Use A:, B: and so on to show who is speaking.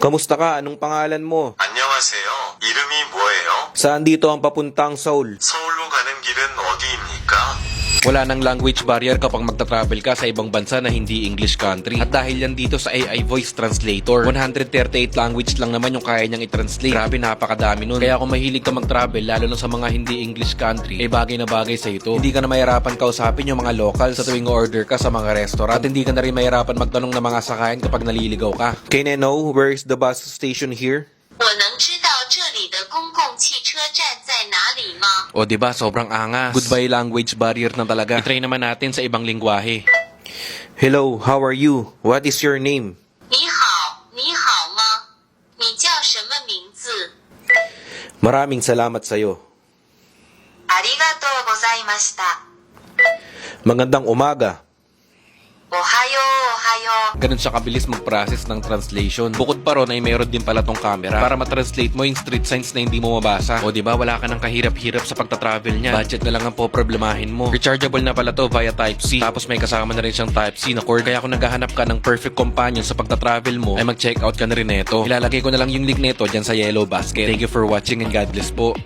A: Kamusta ka? Anong pangalan mo?
B: 안녕하세요. 이름이 뭐예요?
A: Saan dito ang papuntang Seoul?
B: 서울로 가는 길은 어디입니까?
A: Wala nang language barrier kapag magta-travel ka sa ibang bansa na hindi English country. At dahil yan dito sa AI Voice Translator, 138 language lang naman yung kaya niyang i-translate. Grabe, napakadami nun. Kaya kung mahilig ka mag-travel, lalo na sa mga hindi English country, bagay na bagay sa ito. Hindi ka na mahirapan kausapin yung mga locals sa tuwing order ka sa mga restaurant. At hindi ka na rin mahirapan magtanong ng mga sakayan kapag naliligaw ka. Can I know where is the bus station here?
C: 我能知道这里的公共汽车站在哪里吗？
A: O diba, sobrang angas. Goodbye language barrier na talaga. I-try naman natin sa ibang lingwahe. Hello, how are you? What is your name?
C: 你好，你好吗？你叫什么名字？
A: Maraming salamat sa'yo.
C: ありがとうございました。
A: Magandang umaga.
C: おはよう、おはよう。
A: Ganun siya kabilis mag-process ng translation. Bukod pa ron ay mayroon din pala tong camera para ma-translate mo yung street signs na hindi mo mabasa. O diba, wala ka ng kahirap-hirap sa pagta-travel niya. Budget na lang ang poproblemahin mo. Rechargeable na pala to via Type-C. Tapos may kasama na rin siyang Type-C na cord. Kaya kung naghahanap ka ng perfect companion sa pagta-travel mo, ay mag-check out ka na rin neto. Ilalagay ko na lang yung link neto dyan sa yellow basket. Thank you for watching and God bless po.